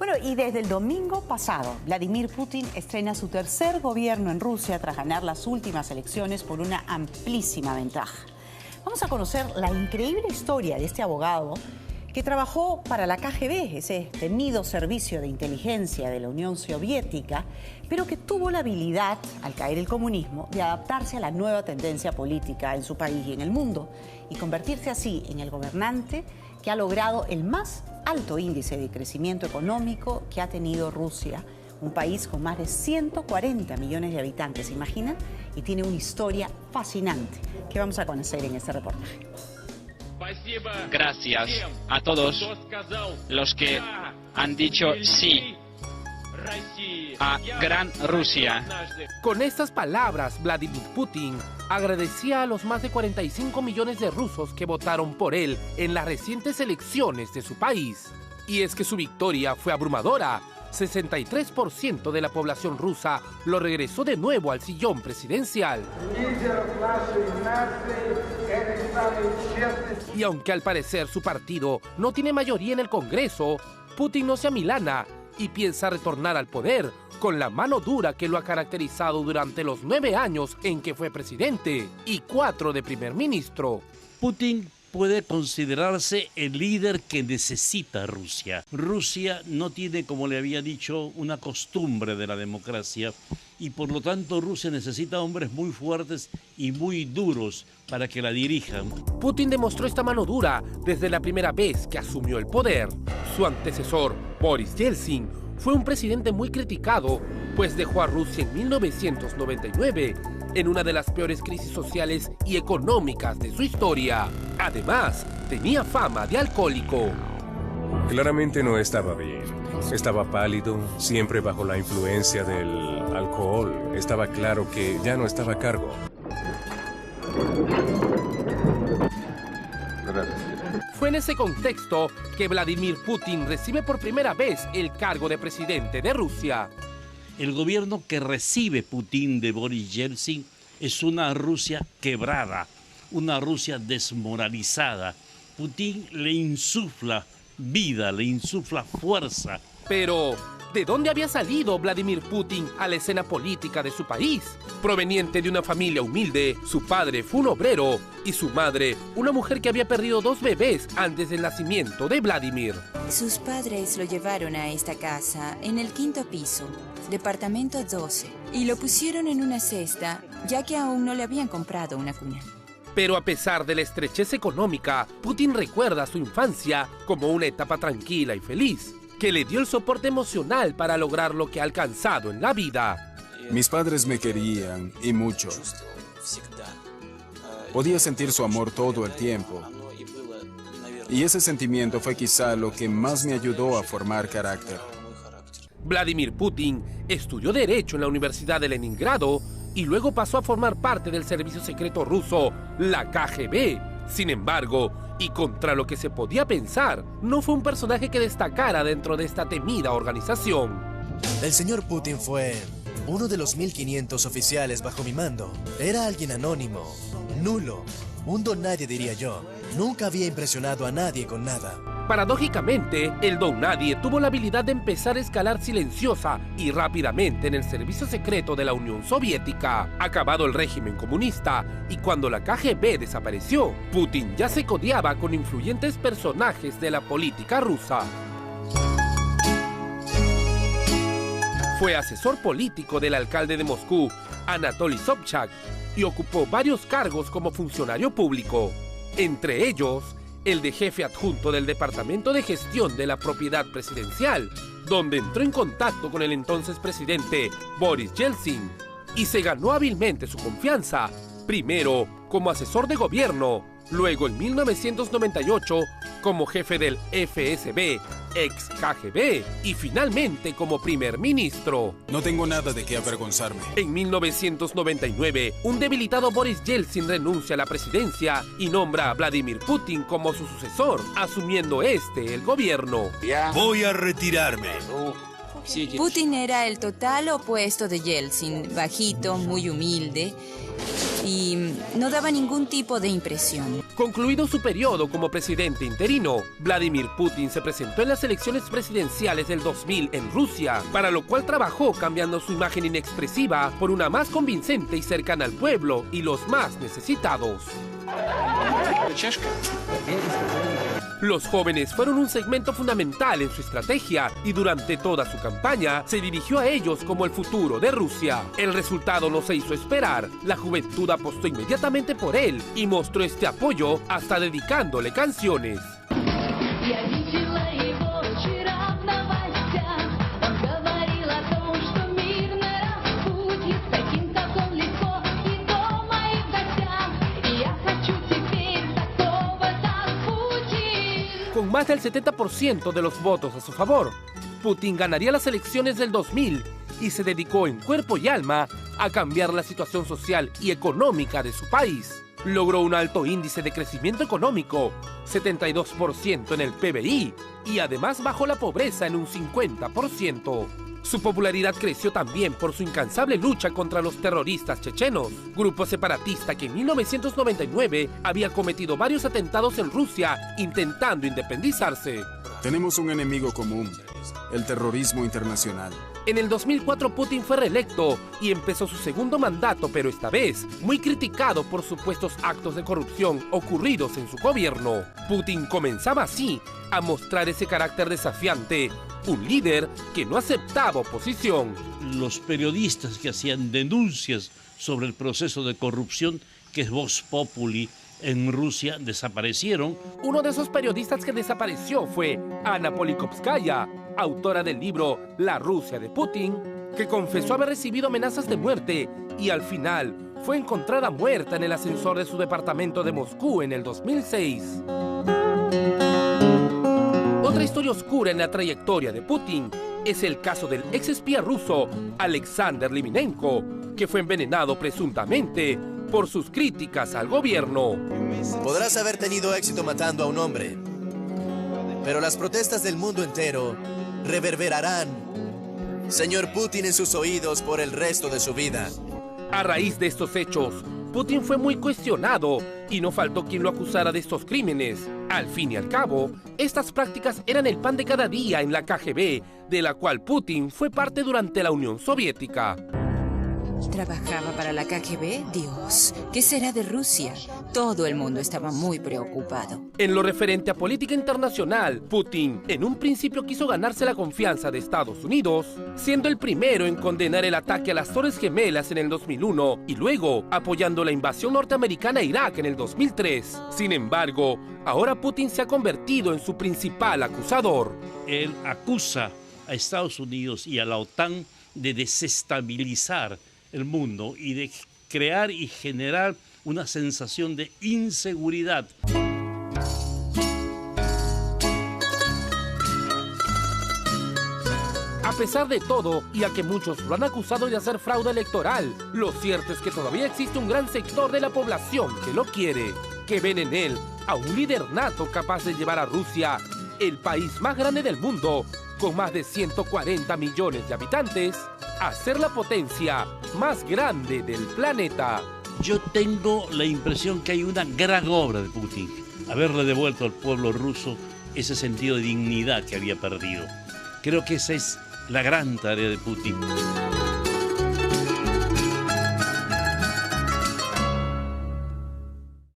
Bueno, y desde el domingo pasado, Vladimir Putin estrena su tercer gobierno en Rusia tras ganar las últimas elecciones por una amplísima ventaja. Vamos a conocer la increíble historia de este abogado que trabajó para la KGB, ese temido servicio de inteligencia de la Unión Soviética, pero que tuvo la habilidad, al caer el comunismo, de adaptarse a la nueva tendencia política en su país y en el mundo, y convertirse así en el gobernante que ha logrado el más alto índice de crecimiento económico que ha tenido Rusia, un país con más de 140 millones de habitantes, ¿se imaginan? Y tiene una historia fascinante que vamos a conocer en este reportaje. Gracias a todos los que han dicho sí a Gran Rusia. Con estas palabras, Vladimir Putin agradecía a los más de 45 millones de rusos que votaron por él en las recientes elecciones de su país. Y es que su victoria fue abrumadora. 63% de la población rusa lo regresó de nuevo al sillón presidencial. Y aunque al parecer su partido no tiene mayoría en el Congreso, Putin no se amilana y piensa retornar al poder con la mano dura que lo ha caracterizado durante los 9 años en que fue presidente y 4 de primer ministro. Putin puede considerarse el líder que necesita Rusia. Rusia no tiene, como le había dicho, una costumbre de la democracia y por lo tanto Rusia necesita hombres muy fuertes y muy duros para que la dirijan. Putin demostró esta mano dura desde la primera vez que asumió el poder. Su antecesor, Boris Yeltsin, fue un presidente muy criticado, pues dejó a Rusia en 1999 en una de las peores crisis sociales y económicas de su historia. Además, tenía fama de alcohólico. Claramente no estaba bien. Estaba pálido, siempre bajo la influencia del alcohol. Estaba claro que ya no estaba a cargo. Fue en ese contexto que Vladimir Putin recibe por primera vez el cargo de presidente de Rusia. El gobierno que recibe Putin de Boris Yeltsin es una Rusia quebrada, una Rusia desmoralizada. Putin le insufla vida, le insufla fuerza. Pero, ¿de dónde había salido Vladimir Putin a la escena política de su país? Proveniente de una familia humilde, su padre fue un obrero y su madre una mujer que había perdido 2 bebés antes del nacimiento de Vladimir. Sus padres lo llevaron a esta casa en el 5º piso, departamento 12, y lo pusieron en una cesta, ya que aún no le habían comprado una cuna. Pero a pesar de la estrechez económica, Putin recuerda su infancia como una etapa tranquila y feliz, que le dio el soporte emocional para lograr lo que ha alcanzado en la vida. Mis padres me querían, y mucho. Podía sentir su amor todo el tiempo. Y ese sentimiento fue quizá lo que más me ayudó a formar carácter. Vladimir Putin estudió Derecho en la Universidad de Leningrado y luego pasó a formar parte del servicio secreto ruso, la KGB. Sin embargo, y contra lo que se podía pensar, no fue un personaje que destacara dentro de esta temida organización. El señor Putin fue uno de los 1500 oficiales bajo mi mando. Era alguien anónimo, nulo, un don nadie diría yo. Nunca había impresionado a nadie con nada. Paradójicamente, el don nadie tuvo la habilidad de empezar a escalar silenciosa y rápidamente en el servicio secreto de la Unión Soviética. Acabado el régimen comunista y cuando la KGB desapareció, Putin ya se codeaba con influyentes personajes de la política rusa. Fue asesor político del alcalde de Moscú, Anatoly Sobchak, y ocupó varios cargos como funcionario público. Entre ellos, el de jefe adjunto del Departamento de Gestión de la Propiedad Presidencial, donde entró en contacto con el entonces presidente Boris Yeltsin y se ganó hábilmente su confianza, primero como asesor de gobierno, luego en 1998 como jefe del FSB, ex KGB, y finalmente como primer ministro. No tengo nada de qué avergonzarme. En 1999, un debilitado Boris Yeltsin renuncia a la presidencia y nombra a Vladimir Putin como su sucesor, asumiendo el gobierno. Voy a retirarme. Putin era el total opuesto de Yeltsin, bajito, muy humilde. y no daba ningún tipo de impresión. Concluido su periodo como presidente interino, Vladimir Putin se presentó en las elecciones presidenciales del 2000 en Rusia, para lo cual trabajó cambiando su imagen inexpresiva por una más convincente y cercana al pueblo y los más necesitados. Los jóvenes fueron un segmento fundamental en su estrategia y durante toda su campaña se dirigió a ellos como el futuro de Rusia. El resultado no se hizo esperar. La juventud apostó inmediatamente por él y mostró este apoyo hasta dedicándole canciones. Con más del 70% de los votos a su favor, Putin ganaría las elecciones del 2000 y se dedicó en cuerpo y alma a cambiar la situación social y económica de su país. Logró un alto índice de crecimiento económico, 72% en el PBI, y además bajó la pobreza en un 50%. Su popularidad creció también por su incansable lucha contra los terroristas chechenos, grupo separatista que en 1999 había cometido varios atentados en Rusia intentando independizarse. Tenemos un enemigo común, el terrorismo internacional. En el 2004 Putin fue reelecto y empezó su segundo mandato, pero esta vez muy criticado por supuestos actos de corrupción ocurridos en su gobierno. Putin comenzaba así a mostrar ese carácter desafiante, un líder que no aceptaba oposición. Los periodistas que hacían denuncias sobre el proceso de corrupción, que es Vox Populi en Rusia, desaparecieron. Uno de esos periodistas que desapareció fue Anna Politkovskaya, autora del libro La Rusia de Putin, que confesó haber recibido amenazas de muerte y al final fue encontrada muerta en el ascensor de su departamento de Moscú en el 2006. Otra historia oscura en la trayectoria de Putin es el caso del ex espía ruso Alexander Litvinenko, que fue envenenado presuntamente por sus críticas al gobierno. Podrás haber tenido éxito matando a un hombre, pero las protestas del mundo entero reverberarán, señor Putin, en sus oídos por el resto de su vida. A raíz de estos hechos, Putin fue muy cuestionado y no faltó quien lo acusara de estos crímenes. Al fin y al cabo, estas prácticas eran el pan de cada día en la KGB, de la cual Putin fue parte durante la Unión Soviética. ¿Trabajaba para la KGB? Dios, ¿qué será de Rusia? Todo el mundo estaba muy preocupado. En lo referente a política internacional, Putin en un principio quiso ganarse la confianza de Estados Unidos, siendo el primero en condenar el ataque a las Torres Gemelas en el 2001 y luego apoyando la invasión norteamericana a Irak en el 2003. Sin embargo, ahora Putin se ha convertido en su principal acusador. Él acusa a Estados Unidos y a la OTAN de desestabilizar el mundo y de crear y generar una sensación de inseguridad. A pesar de todo, y a que muchos lo han acusado de hacer fraude electoral, lo cierto es que todavía existe un gran sector de la población que lo quiere, que ven en él a un líder nato capaz de llevar a Rusia, el país más grande del mundo, con más de 140 millones de habitantes, a ser la potencia más grande del planeta. Yo tengo la impresión que hay una gran obra de Putin, haberle devuelto al pueblo ruso ese sentido de dignidad que había perdido. Creo que esa es la gran tarea de Putin.